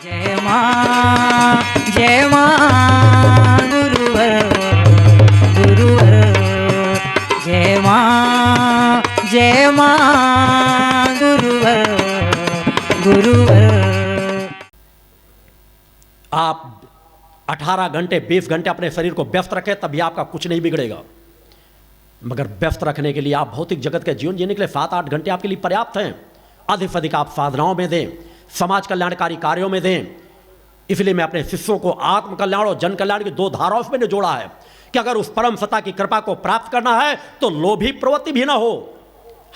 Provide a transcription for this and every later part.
जय मां गुरुवर गुरुवर जय मां गुरुवर गुरुवर। आप 18 घंटे 20 घंटे अपने शरीर को व्यस्त रखें तभी आपका कुछ नहीं बिगड़ेगा, मगर व्यस्त रखने के लिए आप भौतिक जगत के जीवन जीने के लिए 7-8 घंटे आपके लिए पर्याप्त हैं। अधिक से अधिक आप साधनाओं में दें, समाज कल्याणकारी कार्यों में दें। इसलिए मैं अपने शिष्यों को आत्म कल्याण और जन कल्याण की दो धाराओं में जोड़ा है कि अगर उस परम सत्ता की कृपा को प्राप्त करना है तो लोभी प्रवृत्ति भी ना हो,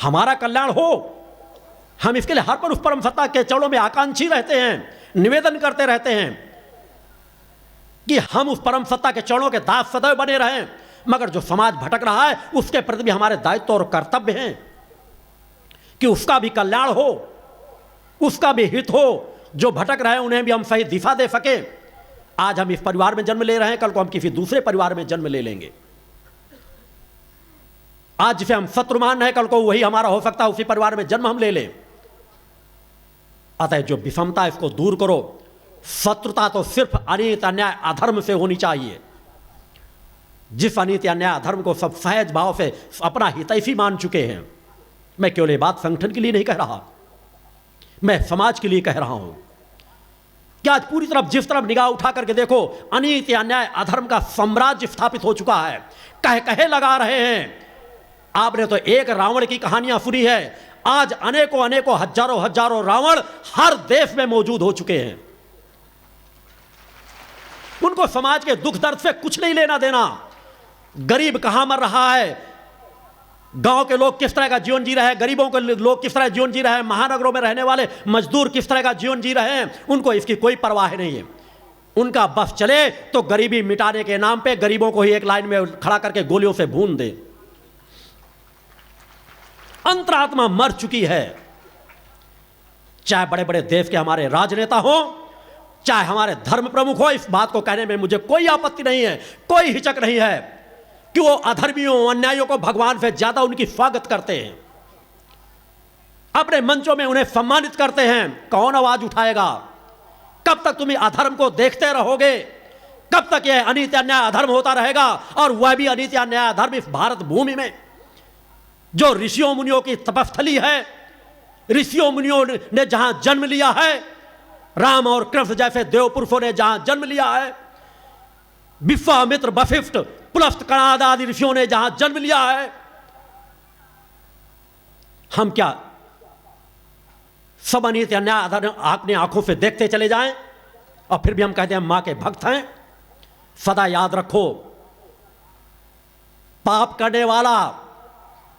हमारा कल्याण हो। हम इसके लिए हर पर उस परम सत्ता के चरणों में आकांक्षी रहते हैं, निवेदन करते रहते हैं कि हम उस परम सत्ता के चरणों के दास सदैव बने रहें। मगर जो समाज भटक रहा है उसके प्रति भी हमारे दायित्व और कर्तव्य हैं कि उसका भी कल्याण हो, उसका भी हित हो। जो भटक रहे हैं उन्हें भी हम सही दिशा दे सके। आज हम इस परिवार में जन्म ले रहे हैं, कल को हम किसी दूसरे परिवार में जन्म ले लेंगे। आज जिसे हम शत्रु मान रहे हैं कल को वही हमारा हो सकता है, उसी परिवार में जन्म हम ले लें। अतः जो विषमता है इसको दूर करो। शत्रुता तो सिर्फ अनित अन्याय अधर्म से होनी चाहिए। जिस अनित अन्याय अधर्म को सब सहज भाव से अपना हितैषी मान चुके हैं। मैं केवल ये बात संगठन के लिए नहीं कह रहा, मैं समाज के लिए कह रहा हूं कि आज पूरी तरफ जिस तरफ निगाह उठा करके देखो, अनित अन्याय अधर्म का साम्राज्य स्थापित हो चुका है। कह कहे लगा रहे हैं। आपने तो एक रावण की कहानियां सुनी है, आज अनेकों अनेकों हजारों हजारों रावण हर देश में मौजूद हो चुके हैं। उनको समाज के दुख दर्द से कुछ नहीं लेना देना। गरीब कहां मर रहा है, गांव के लोग किस तरह का जीवन जी रहे हैं, गरीबों के लोग किस तरह जीवन जी रहे हैं, महानगरों में रहने वाले मजदूर किस तरह का जीवन जी रहे हैं, उनको इसकी कोई परवाह नहीं है। उनका बस चले तो गरीबी मिटाने के नाम पे गरीबों को ही एक लाइन में खड़ा करके गोलियों से भून दे। अंतरात्मा मर चुकी है। चाहे बड़े बड़े देश के हमारे राजनेता हो, चाहे हमारे धर्म प्रमुख हो, इस बात को कहने में मुझे कोई आपत्ति नहीं है, कोई हिचक नहीं है कि वो अधर्मियों अन्यायियों को भगवान से ज्यादा उनकी स्वागत करते हैं, अपने मंचों में उन्हें सम्मानित करते हैं। कौन आवाज उठाएगा? कब तक तुम अधर्म को देखते रहोगे? कब तक यह अनित अन्याय अधर्म होता रहेगा? और वह भी अनित अन्याय अधर्म इस भारत भूमि में जो ऋषियों मुनियों की तपस्थली है, ऋषियों मुनियों ने जहां जन्म लिया है, राम और कृष्ण जैसे देव पुरुषों ने जहां जन्म लिया है, विश्वामित्र वशिष्ठ पुलस्त कणाद आदि ऋषियों ने जहां जन्म लिया है, हम क्या सब अनित अन्याय अपने आंखों से देखते चले जाएं और फिर भी हम कहते हैं मां के भक्त हैं? सदा याद रखो, पाप करने वाला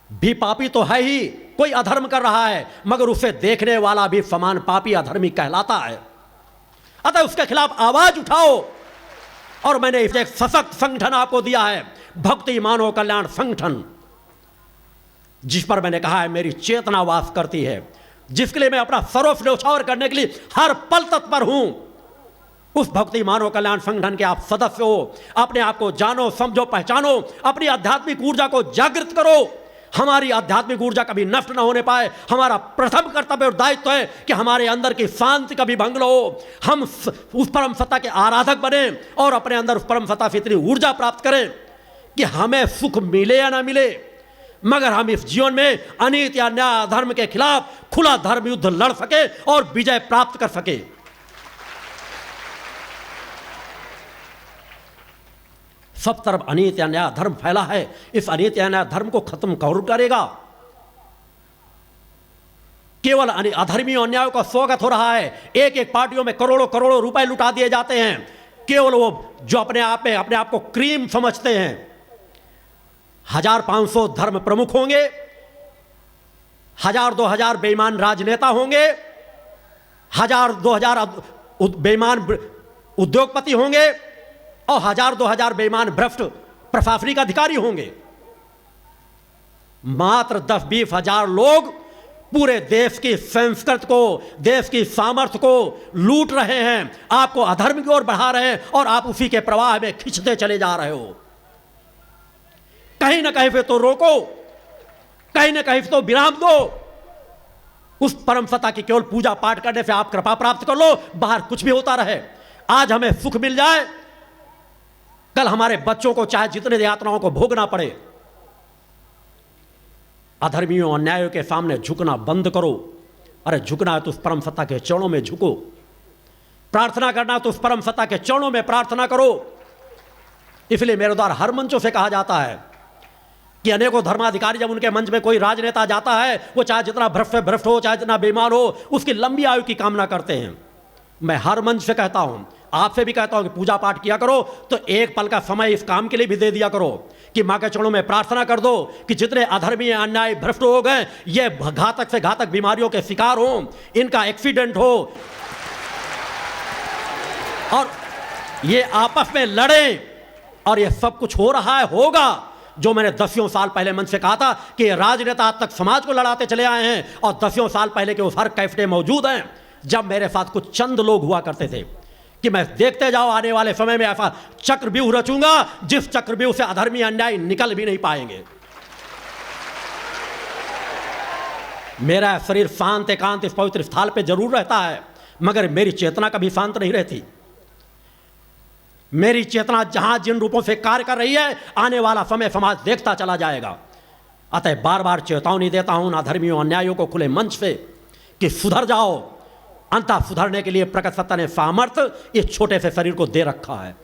भी पापी तो है ही, कोई अधर्म कर रहा है मगर उसे देखने वाला भी समान पापी अधर्मी कहलाता है। अतः उसके खिलाफ आवाज उठाओ। और मैंने इसे एक सशक्त संगठन आपको दिया है, भक्ति मानव कल्याण संगठन, जिस पर मैंने कहा है मेरी चेतना वास करती है, जिसके लिए मैं अपना सर्वस्व न्यौछावर करने के लिए हर पल तत्पर हूं। उस भक्ति मानव कल्याण संगठन के आप सदस्य हो। अपने आप को जानो, समझो, पहचानो, अपनी आध्यात्मिक ऊर्जा को जागृत करो। हमारी आध्यात्मिक ऊर्जा कभी नष्ट न होने पाए, हमारा प्रथम कर्तव्य और दायित्व है कि हमारे अंदर की शांति कभी भंग न हो। हम उस परम सत्ता के आराधक बने और अपने अंदर उस परम सत्ता से इतनी ऊर्जा प्राप्त करें कि हमें सुख मिले या ना मिले, मगर हम इस जीवन में अनित या अन्याय अधर्म के खिलाफ खुला धर्म युद्ध लड़ सके और विजय प्राप्त कर सके। सब तरफ अनित अन्याय धर्म फैला है। इस अनित अन्याय धर्म को खत्म कौन करेगा? केवल अधर्मियों अन्यायों का स्वागत हो रहा है। एक एक पार्टियों में करोड़ों करोड़ों रुपए लुटा दिए जाते हैं। केवल वो जो अपने आप को क्रीम समझते हैं। 1500 धर्म प्रमुख होंगे, 1000-2000 बेईमान राजनेता होंगे, 1000-2000 बेईमान उद्योगपति होंगे और 1000-2000 बेईमान भ्रष्ट प्रशासनिक अधिकारी होंगे। मात्र 10-20 हजार लोग पूरे देश की संस्कृति को, देश की सामर्थ्य को लूट रहे हैं, आपको अधर्म की ओर बढ़ा रहे हैं और आप उसी के प्रवाह में खींचते चले जा रहे हो। कहीं ना कहीं पे तो रोको, कहीं ना कहीं पे तो विराम दो। उस परम सत्ता की केवल पूजा पाठ करने से आप कृपा प्राप्त कर लो, बाहर कुछ भी होता रहे। आज हमें सुख मिल जाए, कल हमारे बच्चों को चाहे जितने यातनाओं को भोगना पड़े। अधर्मियों अन्यायों के सामने झुकना बंद करो। अरे झुकना है तो उस परम सत्ता के चरणों में झुको, प्रार्थना करना तो उस परम सत्ता के चरणों में प्रार्थना करो। इसलिए मेरे द्वारा हर मंचों से कहा जाता है कि अनेकों धर्माधिकारी जब उनके मंच में कोई राजनेता जाता है, वो चाहे जितना भ्रष्ट हो, चाहे जितना बेईमान हो, उसकी लंबी आयु की कामना करते हैं। मैं हर मंच से कहता हूं, आपसे भी कहता हूं कि पूजा पाठ किया करो तो एक पल का समय इस काम के लिए भी दे दिया करो कि मां के चरणों में प्रार्थना कर दो कि जितने अधर्मी अन्याय भ्रष्ट हो गए, ये घातक से घातक बीमारियों के शिकार हो, इनका एक्सीडेंट हो और ये आपस में लड़े। और ये सब कुछ हो रहा है, होगा। जो मैंने 10 साल पहले मंच से कहा था कि राजनेता आज तक समाज को लड़ाते चले आए हैं और 10 साल पहले के वो हर कैफे मौजूद हैं। जब मेरे साथ कुछ चंद लोग हुआ करते थे कि मैं देखते जाओ आने वाले समय में ऐसा चक्रव्यूह रचूंगा जिस चक्रव्यूह से अधर्मी अन्याय निकल भी नहीं पाएंगे। मेरा शरीर शांत एकांत इस पवित्र स्थल पे जरूर रहता है, मगर मेरी चेतना कभी शांत नहीं रहती। मेरी चेतना जहां जिन रूपों से कार्य कर रही है, आने वाला समय समाज देखता चला जाएगा। अतः बार बार चेतावनी देता हूं अधर्मियों अन्यायों को खुले मंच से कि सुधर जाओ। अंततः सुधरने के लिए प्रकट सत्ता ने सामर्थ्य इस छोटे से शरीर को दे रखा है।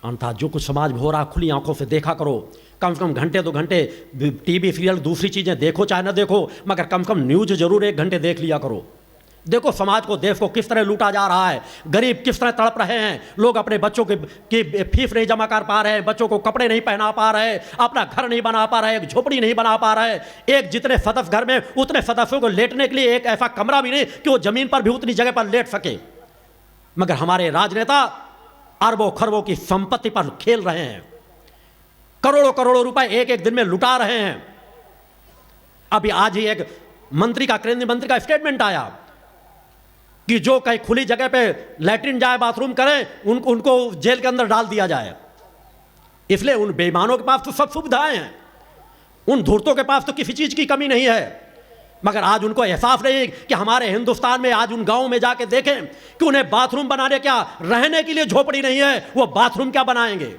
अंततः जो कुछ समाज में हो रहा खुली आंखों से देखा करो। कम से कम घंटे 2 घंटे टीवी सीरियल दूसरी चीजें देखो चाहे ना देखो, मगर कम से कम न्यूज जरूर 1 घंटे देख लिया करो। देखो समाज को, देश को किस तरह लूटा जा रहा है, गरीब किस तरह तड़प रहे हैं, लोग अपने बच्चों की फीस नहीं जमा कर पा रहे हैं, बच्चों को कपड़े नहीं पहना पा रहे, अपना घर नहीं बना पा रहे, एक झोपड़ी नहीं बना पा रहे। एक जितने सदस्य घर में उतने सदस्यों को लेटने के लिए एक ऐसा कमरा भी नहीं कि वो जमीन पर भी उतनी जगह पर लेट सके। मगर हमारे राजनेता अरबों खरबों की संपत्ति पर खेल रहे हैं, करोड़ों करोड़ों रुपए एक दिन में लुटा रहे हैं। अभी आज ही एक मंत्री का, केंद्रीय मंत्री का स्टेटमेंट आया कि जो कहीं खुली जगह पे लैट्रिन जाए, बाथरूम करें, उनको जेल के अंदर डाल दिया जाए। इसलिए उन बेईमानों के पास तो सब सुविधाएं हैं, उन धूर्तों के पास तो किसी चीज की कमी नहीं है। मगर आज उनको एहसास नहीं कि हमारे हिंदुस्तान में आज उन गांवों में जाके देखें कि उन्हें बाथरूम बनाने, क्या रहने के लिए झोपड़ी नहीं है, वो बाथरूम क्या बनाएंगे।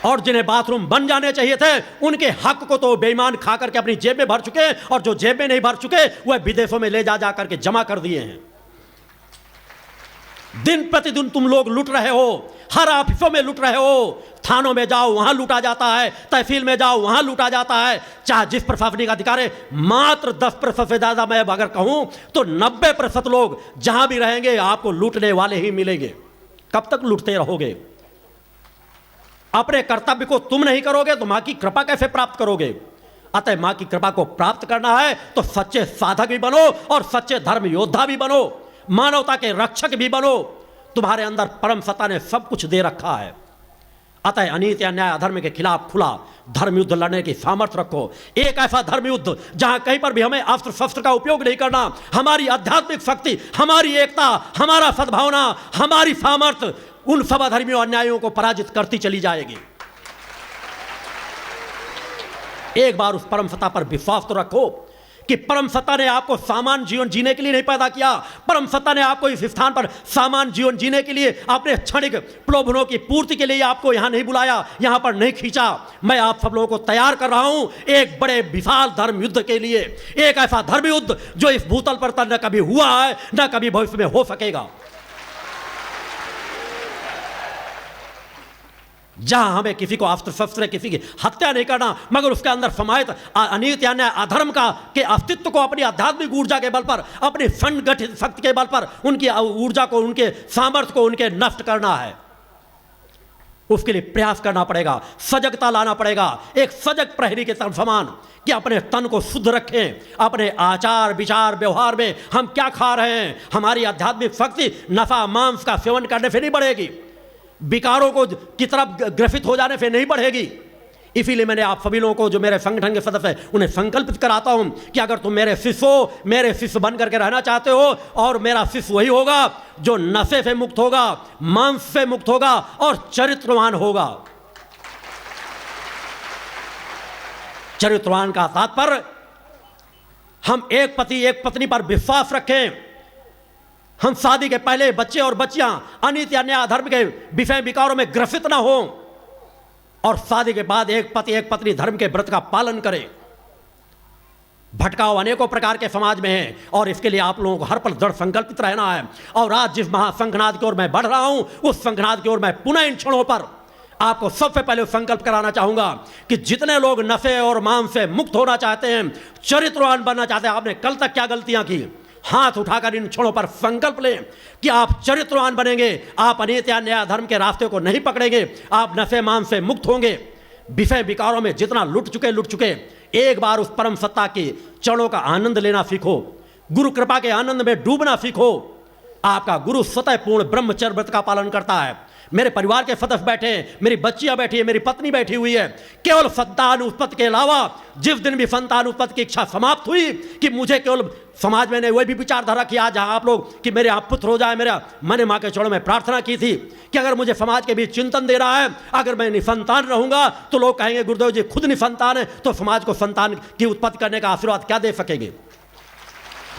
और जिन्हें बाथरूम बन जाने चाहिए थे, उनके हक को तो बेईमान खा करके अपनी जेब में भर चुके, और जो जेब में नहीं भर चुके वह विदेशों में ले जा करके जमा कर दिए हैं। दिन प्रतिदिन तुम लोग लूट रहे हो, हर ऑफिसों में लूट रहे हो, थानों में जाओ वहां लूटा जाता है, तहसील में जाओ वहां लूटा जाता है। चाहे जिस प्रशासनिक अधिकारी, मात्र 10% से ज्यादा मैं अगर कहूं तो 90% लोग जहां भी रहेंगे आपको लूटने वाले ही मिलेंगे। कब तक लूटते रहोगे? अपने कर्तव्य को तुम नहीं करोगे तो मां की कृपा कैसे प्राप्त करोगे? अतः मां की कृपा को प्राप्त करना है तो सच्चे साधक भी बनो और सच्चे धर्म योद्धा भी बनो, मानवता के रक्षक भी बनो। तुम्हारे अंदर परम सत्ता ने सब कुछ दे रखा है। अतः अनीति अन्याय अधर्म के खिलाफ खुला धर्म युद्ध लड़ने की सामर्थ्य रखो। एक ऐसा धर्म युद्ध जहां कहीं पर भी हमें अस्त्र शस्त्र का उपयोग नहीं करना, हमारी आध्यात्मिक शक्ति, हमारी एकता, हमारा सद्भावना, हमारी सामर्थ्य उन सब अधर्मियों अन्यायों को पराजित करती चली जाएगी। एक बार उस परम सत्ता पर विश्वास तो रखो कि परम सत्ता ने आपको सामान्य जीवन जीने के लिए नहीं पैदा किया। परम सत्ता ने आपको इस स्थान पर सामान्य जीवन जीने के लिए, अपने क्षणिक प्रलोभनों की पूर्ति के लिए आपको यहां नहीं बुलाया, यहां पर नहीं खींचा। मैं आप सब लोगों को तैयार कर रहा हूं एक बड़े विशाल धर्म युद्ध के लिए, एक ऐसा धर्म युद्ध जो इस भूतल पर न कभी हुआ है न कभी भविष्य में हो सकेगा। जहां हमें किसी को अस्त्र शस्त्र, किसी की हत्या नहीं करना, मगर उसके अंदर समाहित अनीति अन्याय अधर्म का के अस्तित्व को अपनी आध्यात्मिक ऊर्जा के बल पर, अपनी संगठित शक्ति के बल पर उनकी ऊर्जा को, उनके सामर्थ्य को उनके नष्ट करना है। उसके लिए प्रयास करना पड़ेगा, सजगता लाना पड़ेगा, एक सजग प्रहरी के समान कि अपने तन को शुद्ध रखें, अपने आचार विचार व्यवहार में हम क्या खा रहे हैं। हमारी आध्यात्मिक शक्ति नफा मांस का सेवन करने से नहीं बढ़ेगी, विकारों को की तरफ ग्रसित हो जाने से नहीं बढ़ेगी। इसीलिए मैंने आप सभी लोगों को, जो मेरे संगठन के सदस्य हैं, उन्हें संकल्पित कराता हूं कि अगर तुम मेरे शिष्य हो, मेरे शिष्य बन करके रहना चाहते हो, और मेरा शिष्य वही होगा जो नशे से मुक्त होगा, मांस से मुक्त होगा और चरित्रवान होगा। चरित्रवान का तात्पर्य हम एक पति एक पत्नी पर विश्वास रखें, हम शादी के पहले बच्चे और बच्चियां अनीति अन्याय अधर्म के विषय विकारों में ग्रसित ना हो, और शादी के बाद एक पति एक पत्नी धर्म के व्रत का पालन करें। भटकाव अनेकों प्रकार के समाज में है, और इसके लिए आप लोगों को हर पल दृढ़ संकल्पित रहना है। और आज जिस महासंघनाद की ओर मैं बढ़ रहा हूं, उस संघनाद की ओर मैं पुनः इन क्षणों पर आपको सबसे पहले संकल्प कराना चाहूंगा कि जितने लोग नशे और मांस से मुक्त होना चाहते हैं, चरित्रवान बनना चाहते हैं, आपने कल तक क्या गलतियां की, हाथ उठाकर इन क्षणों पर संकल्प लें कि आप चरित्रवान बनेंगे, आप अनीति अन्याय धर्म के रास्ते को नहीं पकड़ेंगे, आप नशे मांस से मुक्त होंगे। विषय विकारों में जितना लुट चुके, एक बार उस परम सत्ता के चरणों का आनंद लेना सीखो, गुरु कृपा के आनंद में डूबना सीखो। आपका गुरु स्वतः पूर्ण ब्रह्मचर्य व्रत का पालन करता है। मेरे परिवार के सदस्य बैठे हैं, मेरी बच्चियां बैठी है, मेरी पत्नी बैठी हुई है। केवल संतान उत्पत्ति के अलावा जिस दिन भी संतान उत्पत्ति की इच्छा समाप्त हुई कि मुझे केवल समाज में वही भी विचारधारा किया जहां आप लोग कि मेरे यहाँ पुत्र हो जाए, मेरा मैंने माँ के चरणों में प्रार्थना की थी कि अगर मुझे समाज के बीच चिंतन दे रहा है, अगर मैं निसंतान रहूंगा तो लोग कहेंगे गुरुदेव जी खुद निसंतान है, तो समाज को संतान की उत्पत्ति करने का आशीर्वाद क्या दे सकेंगे।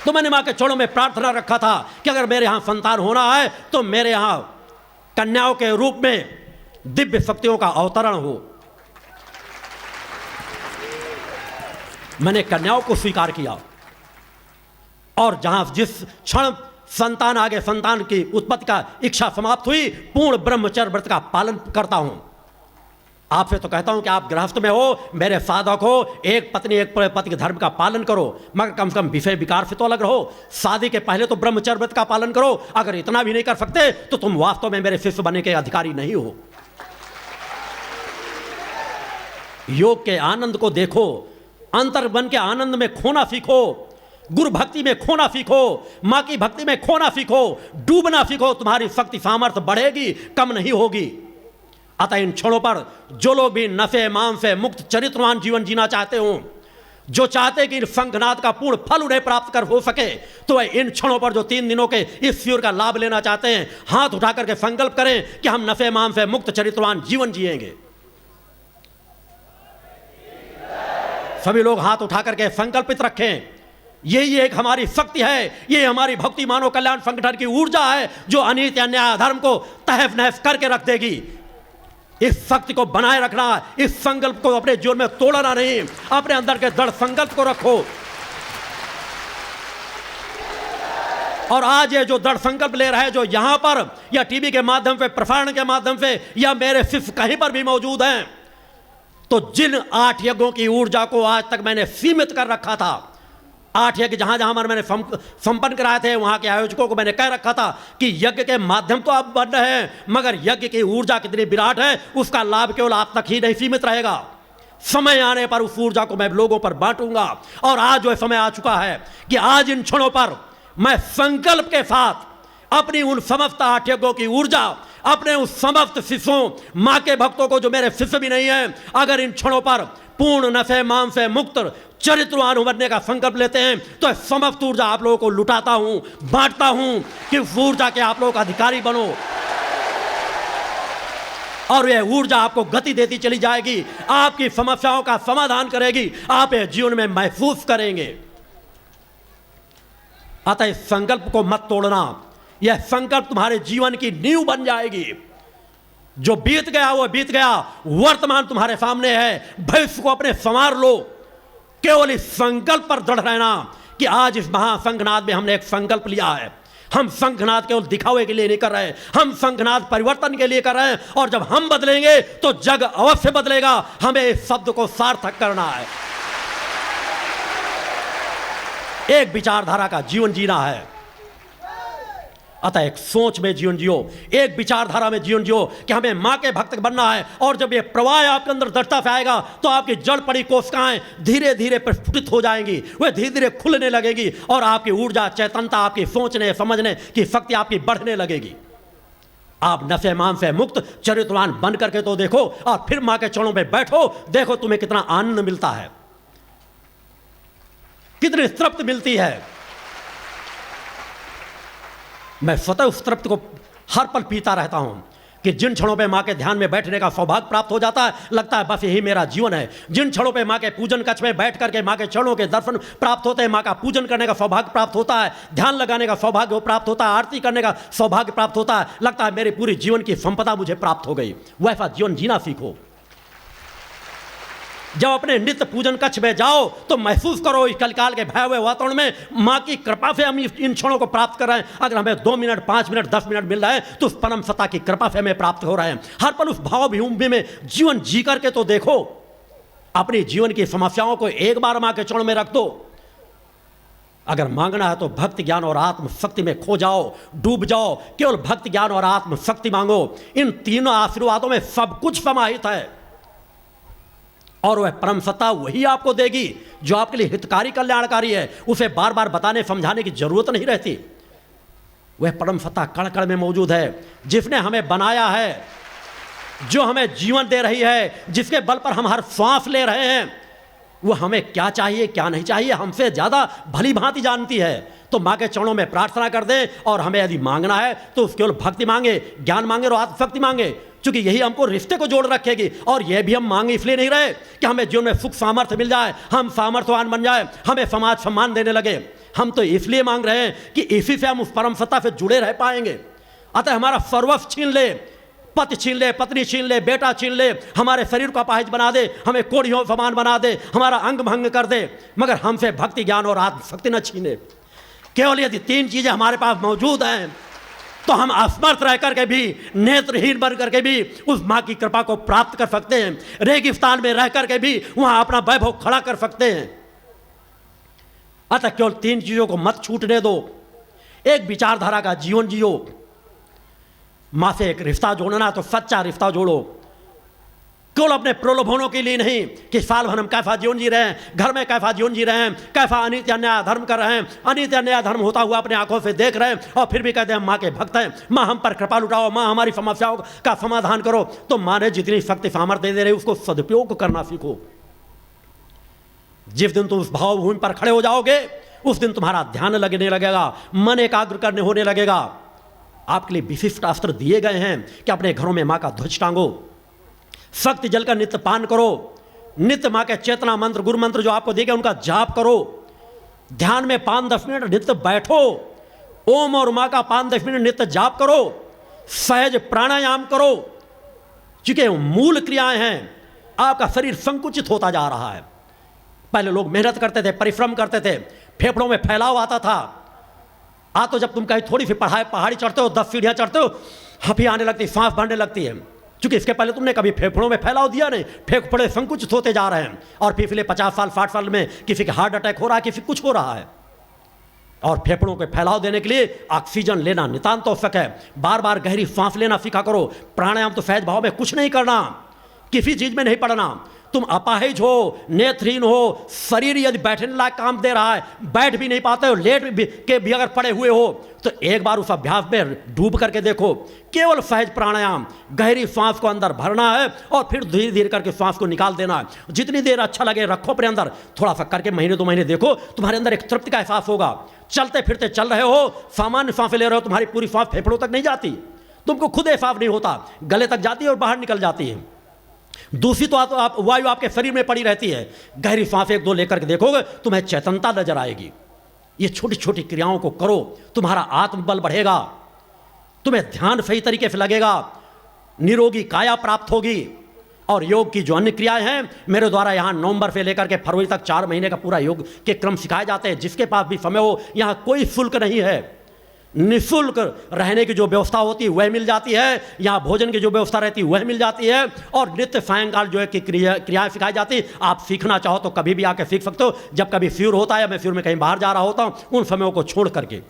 तो मैंने माँ के चरणों में प्रार्थना रखा था कि अगर मेरे यहाँ संतान होना है तो मेरे यहाँ कन्याओं के रूप में दिव्य शक्तियों का अवतरण हो। मैंने कन्याओं को स्वीकार किया, और जहां जिस क्षण संतान आगे संतान की उत्पत्ति का इच्छा समाप्त हुई, पूर्ण ब्रह्मचर्य व्रत का पालन करता हूं। आपसे तो कहता हूं कि आप गृहस्थ में हो, मेरे साधक हो, एक पत्नी एक पति के धर्म का पालन करो, मगर कम से कम विषय विकार से तो अलग रहो। शादी के पहले तो ब्रह्मचर्य व्रत का पालन करो। अगर इतना भी नहीं कर सकते तो तुम वास्तव में मेरे शिष्य बनने के अधिकारी नहीं हो। योग के आनंद को देखो, अंतर बन के आनंद में खोना सीखो, गुरु भक्ति में खोना सीखो, मां की भक्ति में खोना सीखो, डूबना सीखो। तुम्हारी शक्ति सामर्थ्य बढ़ेगी, कम नहीं होगी। अतः इन क्षणों पर जो लोग भी नशे मांस से मुक्त चरित्रवान जीवन जीना चाहते हो, जो चाहते हैं कि इन संघनाद का पूर्ण फल उन्हें प्राप्त कर हो सके, तो वह इन क्षणों पर जो 3 दिनों के इस शिविर का लाभ लेना चाहते हैं, हाथ उठा करके संकल्प करें कि हम नशे मांस से मुक्त चरित्रवान जीवन जिएंगे। सभी लोग हाथ उठा करके संकल्पित रखें। यही एक हमारी शक्ति है, ये हमारी भक्ति मानव कल्याण संगठन की ऊर्जा है, जो अनीति अन्याय अधर्म को तहस नहस करके रख देगी। इस शक्ति को बनाए रखना, इस संकल्प को अपने जीवन में तोड़ना नहीं, अपने अंदर के दृढ़ संकल्प को रखो। और आज ये जो दृढ़ संकल्प ले रहा है, जो यहां पर या टीवी के माध्यम से, प्रसारण के माध्यम से, या मेरे शिष्य कहीं पर भी मौजूद हैं, तो जिन 8 यज्ञों की ऊर्जा को आज तक मैंने सीमित कर रखा था, 8 यज्ञ जहां जहां मैंने संपन्न कराए थे, वहां के आयोजकों को मैंने कह रखा था कि यज्ञ के माध्यम तो आप बन रहे हैं, मगर यज्ञ की ऊर्जा कितनी विराट है, उसका लाभ केवल आप तक ही नहीं सीमित रहेगा। समय आने पर उस ऊर्जा को मैं लोगों पर बांटूंगा। और आज वह समय आ चुका है कि आज इन क्षणों पर मैं संकल्प के साथ अपनी उन समस्त 8 यज्ञों की ऊर्जा, अपने उस समस्त शिष्यों, मां के भक्तों को जो मेरे शिष्य भी नहीं है, अगर इन क्षणों पर पूर्ण नशे मांस से मुक्त चरित्रवान बनने का संकल्प लेते हैं, तो समस्त ऊर्जा आप लोगों को लुटाता हूं, बांटता हूं कि उस ऊर्जा के आप लोगों का अधिकारी बनो। और यह ऊर्जा आपको गति देती चली जाएगी, आपकी समस्याओं का समाधान करेगी, आप यह जीवन में महसूस करेंगे। अतः इस संकल्प को मत तोड़ना, यह संकल्प तुम्हारे जीवन की नींव बन जाएगी। जो बीत गया वो बीत गया, वर्तमान तुम्हारे सामने है, भविष्य को अपने संवार लो। केवल इस संकल्प पर दृढ़ रहना कि आज इस महासंघनाद में हमने एक संकल्प लिया है। हम संघनाद केवल दिखावे के लिए नहीं कर रहे, हम संघनाद परिवर्तन के लिए कर रहे हैं, और जब हम बदलेंगे तो जग अवश्य बदलेगा। हमें इस शब्द को सार्थक करना है, एक विचारधारा का जीवन जीना है। अतः एक सोच में जीवन जियो, एक विचारधारा में जीवन जियो कि हमें मां के भक्त बनना है। और जब ये प्रवाह आपके अंदर दृढ़ता से आएगा, तो आपकी जड़ पड़ी कोशिकाएं धीरे धीरे प्रस्फुटित हो जाएंगी, वे धीरे धीरे खुलने लगेगी, और आपकी ऊर्जा, चैतन्यता, आपकी सोचने समझने की शक्ति आपकी बढ़ने लगेगी। आप नफे मान से मुक्त चरित्रवान बन करके तो देखो, और फिर मां के चरणों पे बैठो, देखो तुम्हें कितना आनंद मिलता है, कितनी तृप्ति मिलती है। मैं स्वतः उस तृप्ति को हर पल पीता रहता हूं कि जिन क्षणों पे मां के ध्यान में बैठने का सौभाग्य प्राप्त हो जाता है, लगता है बस यही मेरा जीवन है। जिन क्षणों पे मां के पूजन कक्ष में बैठ करके मां के चरणों के दर्शन प्राप्त होते हैं, मां का पूजन करने का सौभाग्य प्राप्त होता है, ध्यान लगाने का सौभाग्य प्राप्त होता है, आरती करने का सौभाग्य प्राप्त होता है, लगता है मेरे पूरी जीवन की संपदा मुझे प्राप्त हो गई। वैसा जीवन जीना सीखो। जब अपने नित्य पूजन कक्ष में जाओ तो महसूस करो इस कलकाल के भय हुए वातावरण में मां की कृपा से हम इन क्षणों को प्राप्त कर रहे हैं। अगर हमें 2 मिनट, 5 मिनट, 10 मिनट मिल रहा है तो उस परम सत्ता की कृपा से हमें प्राप्त हो रहे हैं। हर पल उस भाव विभूमि में जीवन जी करके तो देखो। अपनी जीवन की समस्याओं को एक बार मां के चरणों में रख दो। अगर मांगना है तो भक्ति ज्ञान और आत्मशक्ति में खो जाओ, डूब जाओ। केवल भक्ति ज्ञान और आत्मशक्ति मांगो। इन तीनों आशीर्वादों में सब कुछ समाहित है, और वह परम सत्ता वही आपको देगी जो आपके लिए हितकारी कल्याणकारी है। उसे बार बार बताने समझाने की जरूरत नहीं रहती। वह परम सत्ता कण कण में मौजूद है, जिसने हमें बनाया है, जो हमें जीवन दे रही है, जिसके बल पर हम हर सांस ले रहे हैं। वो हमें क्या चाहिए क्या नहीं चाहिए हमसे ज़्यादा भली भांति जानती है। तो माँ के चरणों में प्रार्थना कर दें, और हमें यदि मांगना है तो केवल भक्ति मांगे, ज्ञान मांगे और आत्मशक्ति मांगे, क्योंकि यही हमको रिश्ते को जोड़ रखेगी। और यह भी हम मांगे इसलिए नहीं रहे कि हमें जीवन में सुख सामर्थ्य मिल जाए, हम सामर्थ्यवान बन जाए, हमें समाज सम्मान देने लगे। हम तो इसलिए मांग रहे हैं कि इसी से हम उस परम सत्ता से जुड़े रह पाएंगे। अतः हमारा सर्वस्व छीन ले, पति छीन ले, पत्नी छीन ले, बेटा छीन ले, हमारे शरीर को अपाहिज बना दे, हमें कोढ़ियों समान बना दे, हमारा अंग भंग कर दे, मगर हमसे भक्ति ज्ञान और आत्मशक्ति न छीने। केवल यदि 3 चीजें हमारे पास मौजूद हैं तो हम असमर्थ रह करके भी, नेत्रहीन बन करके भी उस माँ की कृपा को प्राप्त कर सकते हैं। रेगिस्तान में रह करके भी वहां अपना वैभव खड़ा कर सकते हैं। अतः केवल 3 चीजों को मत छूटने दो। एक विचारधारा का जीवन जियो। मां से एक रिश्ता जोड़ना तो सच्चा रिश्ता जोड़ो, केवल अपने प्रलोभनों के लिए नहीं कि साल भर हम कैसा जीवन जी रहे हैं, घर में कैसा जीवन जी रहे हैं, कैसा अनित्य अन्याय धर्म कर रहे हैं, अनित्य अन्याय धर्म होता हुआ अपने आंखों से देख रहे हैं, और फिर भी कहते हैं माँ के भक्त हैं, माँ हम पर कृपा लुटाओ, माँ हमारी समस्याओं का समाधान करो। तो माँ ने जितनी शक्ति सामर्थ्य दे रही उसको सदुपयोग करना सीखो। जिस दिन तुम उस भावभूमि पर खड़े हो जाओगे उस दिन तुम्हारा ध्यान लगने लगेगा, मन एकाग्र करने होने लगेगा। आपके लिए विशिष्ट अस्त्र दिए गए हैं कि अपने घरों में माँ का ध्वज टांगो, शक्ति जल का नित्य पान करो, नित्य माँ के चेतना मंत्र, गुरु मंत्र जो आपको दिए गए उनका जाप करो, ध्यान में 5-10 मिनट नित्य बैठो, ओम और माँ का 5-10 मिनट नित्य जाप करो, सहज प्राणायाम करो। चूंकि मूल क्रियाएं हैं, आपका शरीर संकुचित होता जा रहा है। पहले लोग मेहनत करते थे, परिश्रम करते थे, फेफड़ों में फैलाव आता था। तो जब तुम कहीं थोड़ी सी पहाड़ी चढ़ते हो, 10 सीढ़ियां चढ़ते हो, हंफी आने लगती, सांस भरने लगती है, क्योंकि इसके पहले तुमने कभी फेफड़ों में फैलाव दिया नहीं। फेफड़े संकुचित होते जा रहे हैं, और पिछले 50 साल 60 साल में किसी का हार्ट अटैक हो रहा है, किसी कुछ हो रहा है। और फेफड़ों के फैलाव देने के लिए ऑक्सीजन लेना नितांत आवश्यक है। बार बार गहरी सांस लेना सीखा करो। प्राणायाम तो सहज भाव में कुछ नहीं करना, किसी चीज में नहीं पड़ना। तुम अपाहिज हो, नेत्रहीन हो, शरीर यदि बैठने लायक काम दे रहा है, बैठ भी नहीं पाते हो, लेट के भी अगर पड़े हुए हो, तो एक बार उस अभ्यास में डूब करके देखो। केवल सहज प्राणायाम, गहरी सांस को अंदर भरना है और फिर धीरे धीरे करके सांस को निकाल देना है। जितनी देर अच्छा लगे रखो अपने अंदर, थोड़ा सा करके महीने 2 महीने देखो, तुम्हारे अंदर एक तृप्ति का एहसास होगा। चलते फिरते चल रहे हो, सामान्य सांसें ले रहे हो, तुम्हारी पूरी सांस फेफड़ों तक नहीं जाती, तुमको खुद एहसास नहीं होता, गले तक जाती है और बाहर निकल जाती है। दूसरी तो आप वायु आपके शरीर में पड़ी रहती है। गहरी सांस 1-2 लेकर के देखोगे, तुम्हें चेतनता नजर आएगी। ये छोटी छोटी क्रियाओं को करो, तुम्हारा आत्मबल बढ़ेगा, तुम्हें ध्यान सही तरीके से लगेगा, निरोगी काया प्राप्त होगी। और योग की जो अन्य क्रियाएं हैं, मेरे द्वारा यहाँ नवंबर से लेकर के फरवरी तक 4 महीने का पूरा योग के क्रम सिखाए जाते हैं। जिसके पास भी समय हो, यहाँ कोई शुल्क नहीं है, निःशुल्क रहने की जो व्यवस्था होती है वह मिल जाती है, यहाँ भोजन की जो व्यवस्था रहती है वह मिल जाती है, और नित्य सायंकाल जो है कि क्रियाएं सिखाई जाती है। आप सीखना चाहो तो कभी भी आके सीख सकते हो। जब कभी फ्यूर होता है या मैं फ्यूर में कहीं बाहर जा रहा होता हूँ, उन समयों को छोड़ करके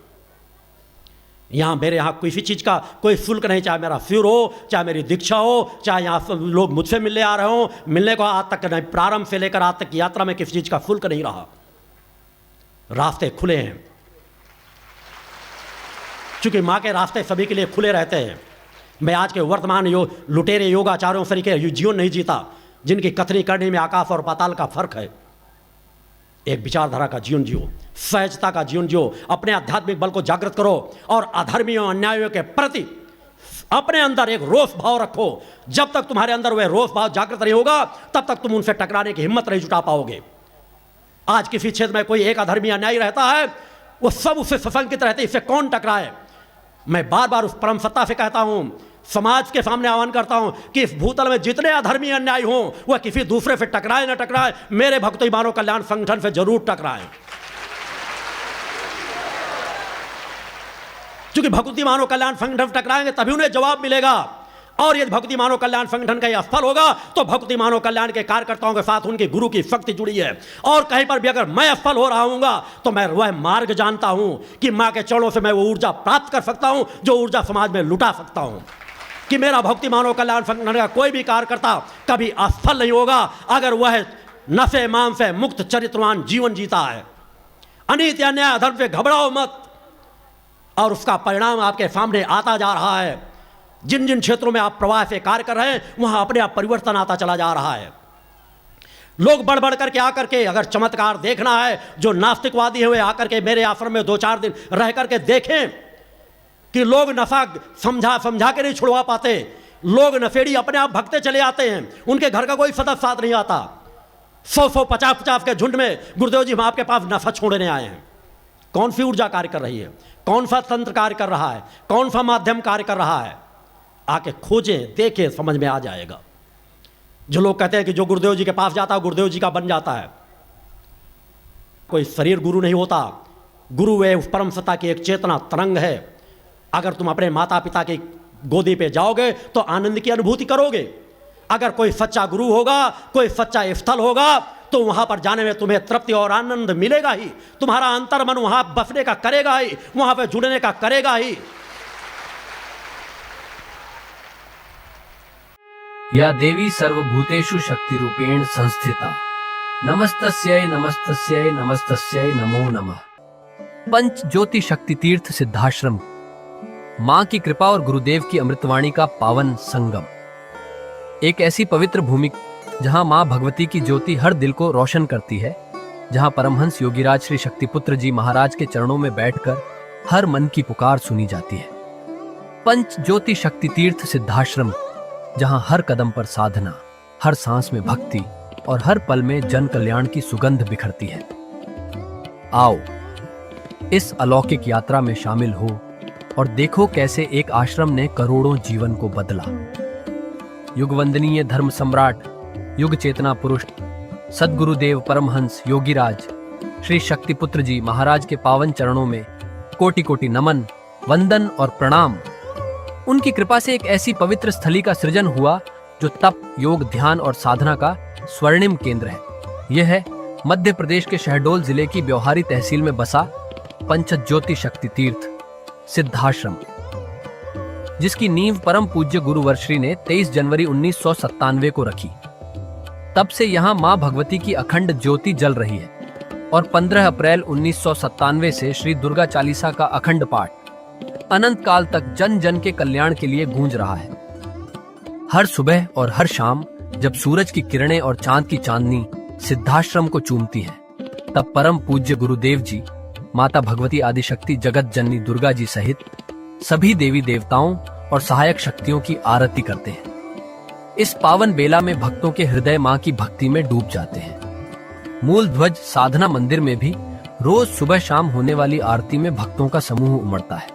यहाँ मेरे यहाँ किसी चीज़ का कोई शुल्क नहीं, चाहे मेरा फ्यूर हो, चाहे मेरी दीक्षा हो, चाहे यहाँ लोग मुझसे मिलने आ रहे हो, मिलने को आज तक नहीं, प्रारंभ से लेकर आज तक की यात्रा में किसी चीज़ का शुल्क नहीं रहा। रास्ते खुले हैं, क्योंकि माँ के रास्ते सभी के लिए खुले रहते हैं। मैं आज के वर्तमान लुटेरे योगाचार्यों से जीवन नहीं जीता, जिनकी कथनी करने में आकाश और पाताल का फर्क है। एक विचारधारा का जीवन जियो, सहजता का जीवन जियो, अपने आध्यात्मिक बल को जागृत करो और अधर्मियों अन्यायों के प्रति अपने अंदर एक रोष भाव रखो। जब तक तुम्हारे अंदर वह रोष भाव जागृत नहीं होगा, तब तक तुम उनसे टकराने की हिम्मत नहीं जुटा पाओगे। आज किसी क्षेत्र में कोई एक अधर्मी अन्यायी रहता है, वो सब उससे सशंकित रहते, इससे कौन टकराए। मैं बार बार उस परम सत्ता से कहता हूं, समाज के सामने आह्वान करता हूं कि इस भूतल में जितने अधर्मी अन्यायी हों, वह किसी दूसरे से टकराए न टकराए, मेरे भक्ति मानव कल्याण संगठन से जरूर टकराए। क्योंकि भक्ति मानव कल्याण संगठन टकराएंगे तभी उन्हें जवाब मिलेगा। और यदि भक्ति मानव कल्याण संगठन का यह असफल होगा, तो भक्ति मानव कल्याण के कार्यकर्ताओं के साथ उनके गुरु की शक्ति जुड़ी है। और कहीं पर भी अगर मैं असफल हो रहा हूँगा, तो मैं वह मार्ग जानता हूं कि मां के चरणों से मैं वो ऊर्जा प्राप्त कर सकता हूं जो ऊर्जा समाज में लुटा सकता हूं। कि मेरा भक्ति मानव कल्याण संगठन का कोई भी कार्यकर्ता कभी असफल नहीं होगा अगर वह नशे मांस से मुक्त चरित्रवान जीवन जीता है। अनीति अन्याय अधर्म से घबराओ मत, और उसका परिणाम आपके सामने आता जा रहा है। जिन जिन क्षेत्रों में आप प्रवाह से कार्य कर रहे हैं, वहां अपने आप परिवर्तन आता चला जा रहा है। लोग बढ़ बढ़ करके आकर के, अगर चमत्कार देखना है, जो नास्तिकवादी हैं वे आकर के मेरे आश्रम में 2-4 दिन रह करके देखें कि लोग नशा समझा के नहीं छुड़वा पाते। लोग नशेड़ी अपने आप भगते चले आते हैं, उनके घर का कोई सदस्य साथ नहीं आता। 100 50 के झुंड में गुरुदेव जी हम आपके पास नशा छोड़ने आए हैं। कौन सी ऊर्जा कार्य कर रही है, कौन सा तंत्र कार्य कर रहा है, कौन सा माध्यम कार्य कर रहा है, आके खोजें, देखें, समझ में आ जाएगा। जो लोग कहते हैं कि जो गुरुदेव जी के पास जाता है गुरुदेव जी का बन जाता है, कोई शरीर गुरु नहीं होता। गुरु वे उस परम सत्ता की एक चेतना तरंग है। अगर तुम अपने माता पिता की गोदी पे जाओगे तो आनंद की अनुभूति करोगे। अगर कोई सच्चा गुरु होगा, कोई सच्चा स्थल होगा, तो वहां पर जाने में तुम्हें तृप्ति और आनंद मिलेगा ही। तुम्हारा अंतर्मन वहां बसने का करेगा ही, वहां पे जुड़ने का करेगा ही। या देवी सर्वभूतेषु शक्ति रूपेण संस्थिता, नमस्तस्यै नमस्तस्यै नमस्तस्यै नमो नमः। पंच ज्योति शक्ति तीर्थ सिद्धाश्रम, मां की कृपा और गुरुदेव की अमृतवाणी का पावन संगम। एक ऐसी पवित्र भूमि जहां मां भगवती की ज्योति हर दिल को रोशन करती है, जहां परमहंस योगीराज श्री शक्तिपुत्र जी महाराज के चरणों में बैठकर हर मन की पुकार सुनी जाती है। पंच ज्योति शक्ति तीर्थ सिद्धाश्रम, जहां हर कदम पर साधना, हर सांस में भक्ति और हर पल में जन कल्याण की सुगंध बिखरती है। आओ इस अलौकिक यात्रा में शामिल हो और देखो कैसे एक आश्रम ने करोड़ों जीवन को बदला। युगवंदनीय धर्म सम्राट, युग चेतना पुरुष सद्गुरुदेव परमहंस योगीराज श्री शक्तिपुत्र जी महाराज के पावन चरणों में कोटि कोटि नमन, वंदन और प्रणाम। उनकी कृपा से एक ऐसी पवित्र स्थली का सृजन हुआ जो तप, योग, ध्यान और साधना का स्वर्णिम केंद्र है। यह है मध्य प्रदेश के शहडोल जिले की ब्योहारी तहसील में बसा पंचज्योति शक्ति तीर्थ सिद्धाश्रम, जिसकी नींव परम पूज्य गुरुवर्श्री ने 23 जनवरी 1997 को रखी। तब से यहाँ माँ भगवती की अखंड ज्योति जल रही है और 15 अप्रैल 1997 से श्री दुर्गा चालीसा का अखंड पाठ अनंत काल तक जन जन के कल्याण के लिए गूंज रहा है। हर सुबह और हर शाम जब सूरज की किरणें और चांद की चांदनी सिद्धाश्रम को चूमती हैं, तब परम पूज्य गुरुदेव जी माता भगवती आदिशक्ति जगत जननी दुर्गा जी सहित सभी देवी देवताओं और सहायक शक्तियों की आरती करते हैं। इस पावन बेला में भक्तों के हृदय मां की भक्ति में डूब जाते हैं। मूल ध्वज साधना मंदिर में भी रोज सुबह शाम होने वाली आरती में भक्तों का समूह उमड़ता है।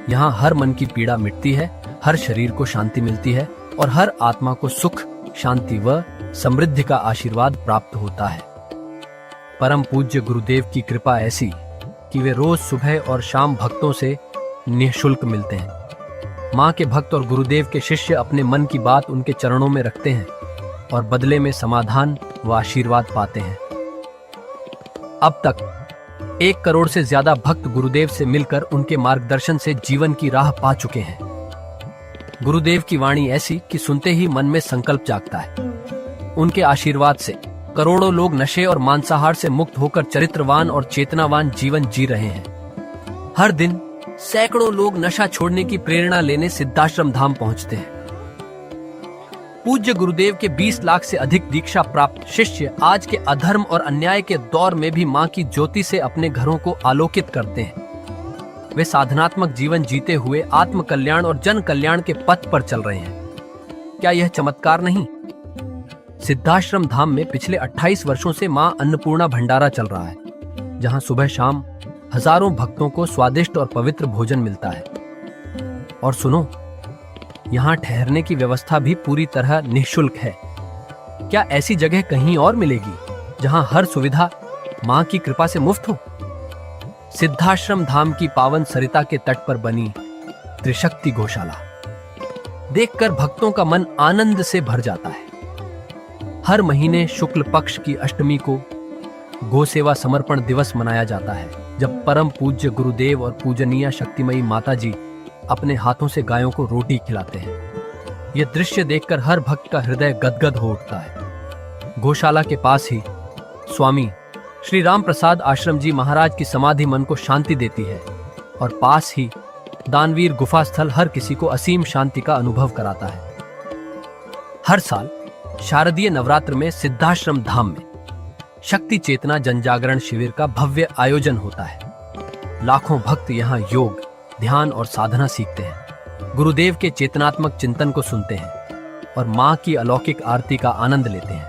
यहाँ हर मन की पीड़ा मिटती है, हर शरीर को शांति मिलती है और हर आत्मा को सुख, शांति व समृद्धि का आशीर्वाद प्राप्त होता है। परम पूज्य गुरुदेव की कृपा ऐसी कि वे रोज सुबह और शाम भक्तों से निःशुल्क मिलते हैं। मां के भक्त और गुरुदेव के शिष्य अपने मन की बात उनके चरणों में रखते हैं और बदले में समाधान व आशीर्वाद पाते हैं। अब तक 1 करोड़ से ज्यादा भक्त गुरुदेव से मिलकर उनके मार्गदर्शन से जीवन की राह पा चुके हैं। गुरुदेव की वाणी ऐसी कि सुनते ही मन में संकल्प जागता है। उनके आशीर्वाद से करोड़ों लोग नशे और मांसाहार से मुक्त होकर चरित्रवान और चेतनावान जीवन जी रहे हैं। हर दिन सैकड़ों लोग नशा छोड़ने की प्रेरणा लेने सिद्धाश्रम धाम पहुंचते हैं। पूज्य गुरुदेव के 20 लाख से अधिक दीक्षा प्राप्त शिष्य आज के अधर्म और अन्याय के दौर में भी मां की ज्योति से अपने घरों को आलोकित करते हैं। वे साधनात्मक जीवन जीते हुए आत्म कल्याण और जन कल्याण के पथ पर चल रहे हैं। क्या यह चमत्कार नहीं? सिद्धाश्रम धाम में पिछले 28 वर्षों से मां अन्नपूर्णा भंडारा चल रहा है, जहां सुबह शाम हजारों भक्तों को स्वादिष्ट और पवित्र भोजन मिलता है। और सुनो, यहाँ ठहरने की व्यवस्था भी पूरी तरह निःशुल्क है। क्या ऐसी जगह कहीं और मिलेगी जहां हर सुविधा मां की कृपा से मुफ्त हो? सिद्धाश्रम धाम की पावन सरिता के तट पर बनी त्रिशक्ति गौशाला देखकर भक्तों का मन आनंद से भर जाता है। हर महीने शुक्ल पक्ष की अष्टमी को गौ सेवा समर्पण दिवस मनाया जाता है, जब परम पूज्य गुरुदेव और पूजनीय शक्तिमयी माता जी अपने हाथों से गायों को रोटी खिलाते हैं। यह दृश्य देखकर हर भक्त का हृदय गदगद हो उठता है। गौशाला के पास ही स्वामी श्री राम प्रसाद आश्रम जी महाराज की समाधि मन को शांति देती है, और पास ही दानवीर गुफा स्थल हर किसी को असीम शांति का अनुभव कराता है। हर साल शारदीय नवरात्र में सिद्धाश्रम धाम में शक्ति चेतना जनजागरण शिविर का भव्य आयोजन होता है। लाखों भक्त यहाँ योग, ध्यान और साधना सीखते हैं, गुरुदेव के चेतनात्मक चिंतन को सुनते हैं और मां की अलौकिक आरती का आनंद लेते हैं।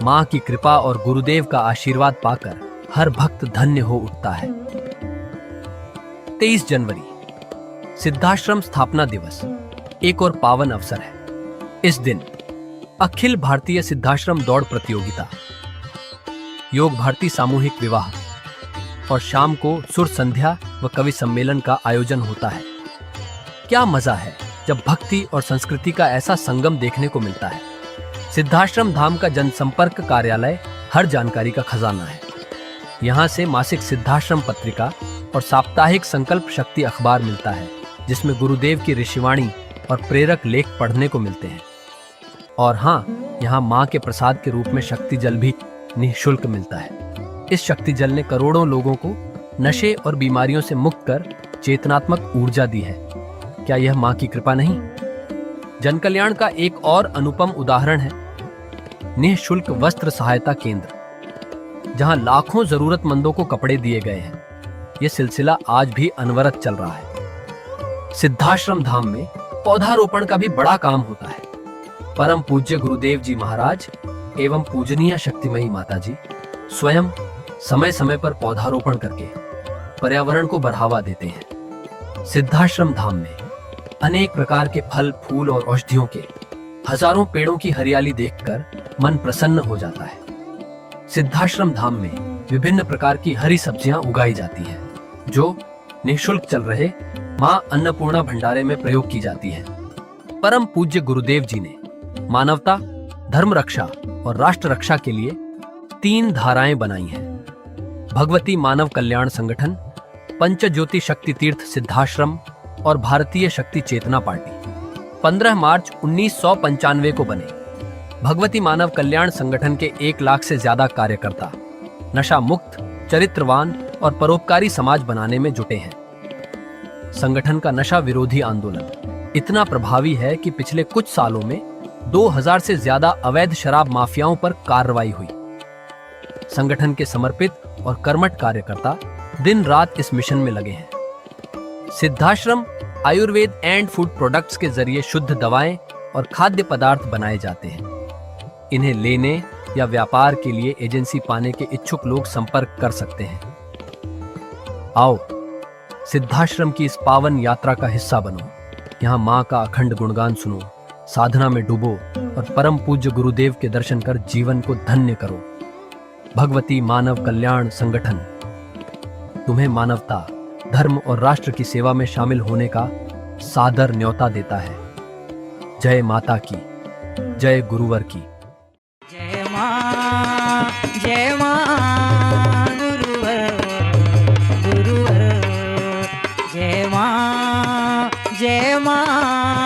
मां की कृपा और गुरुदेव का आशीर्वाद पाकर हर भक्त धन्य हो उठता है। 23 जनवरी सिद्धाश्रम स्थापना दिवस एक और पावन अवसर है। इस दिन अखिल भारतीय सिद्धाश्रम दौड़ प्रतियोगिता, योग भारती सामूहिक विवाह और शाम को सुर संध्या व कवि सम्मेलन का आयोजन होता है। क्या मजा है जब भक्ति और संस्कृति का ऐसा संगम देखने को मिलता है। सिद्धाश्रम धाम का जनसंपर्क कार्यालय हर जानकारी का खजाना है। यहाँ से मासिक सिद्धाश्रम पत्रिका और साप्ताहिक संकल्प शक्ति अखबार मिलता है, जिसमें गुरुदेव की ऋषिवाणी और प्रेरक लेख पढ़ने को मिलते हैं। और हाँ, यहाँ माँ के प्रसाद के रूप में शक्ति जल भी निःशुल्क मिलता है। इस शक्ति जल ने करोड़ों लोगों को नशे और बीमारियों से मुक्त कर चेतनात्मक ऊर्जा दी है। क्या यह माँ की कृपा नहीं? जन कल्याण का एक और अनुपम उदाहरण है निःशुल्क वस्त्र सहायता केंद्र, जहां लाखों जरूरतमंदों को कपड़े दिए गए हैं। यह सिलसिला आज भी अनवरत चल रहा है। सिद्धाश्रम धाम में पौधारोपण का भी बड़ा काम होता है। परम पूज्य गुरुदेव जी महाराज एवं पूजनीय शक्तिमयी माता जी स्वयं समय समय पर पौधारोपण करके पर्यावरण को बढ़ावा देते हैं। सिद्धाश्रम धाम में अनेक प्रकार के फल, फूल और औषधियों के हजारों पेड़ों की हरियाली देखकर मन प्रसन्न हो जाता है। सिद्धाश्रम धाम में विभिन्न प्रकार की हरी सब्जियां उगाई जाती हैं, जो निःशुल्क चल रहे मां अन्नपूर्णा भंडारे में प्रयोग की जाती है। परम पूज्य गुरुदेव जी ने मानवता, धर्म रक्षा और राष्ट्र रक्षा के लिए 3 धाराएं बनाई हैं। भगवती मानव कल्याण संगठन, पंचज्योति शक्ति तीर्थ सिद्धाश्रम और भारतीय शक्ति चेतना पार्टी 15 मार्च 1995 को बने। भगवती मानव कल्याण संगठन के 1 लाख से ज्यादा कार्यकर्ता नशा मुक्त, चरित्रवान और परोपकारी समाज बनाने में जुटे हैं। संगठन का नशा विरोधी आंदोलन इतना प्रभावी है कि पिछले कुछ सालों में 2000 से ज्यादा अवैध शराब माफियाओं पर कार्रवाई हुई। संगठन के समर्पित और कर्मठ कार्यकर्ता दिन रात इस मिशन में लगे हैं। Siddhashram Ayurveda and food products के जरिए शुद्ध दवाएं और खाद्य पदार्थ बनाए जाते हैं। इन्हें लेने या व्यापार के लिए एजेंसी पाने के इच्छुक लोग संपर्क कर सकते हैं। आओ सिद्धाश्रम की इस पावन यात्रा का हिस्सा बनो। यहाँ माँ का अखंड गुणगान सुनो, साधना में डूबो और परम पूज्य गुरुदेव के दर्शन कर जीवन को धन्य करो। भगवती मानव कल्याण संगठन तुम्हें मानवता, धर्म और राष्ट्र की सेवा में शामिल होने का सादर न्योता देता है। जय माता की, जय गुरुवर की। जय मां, जय मां, गुरुवर, गुरुवर, जय मां, जय मां।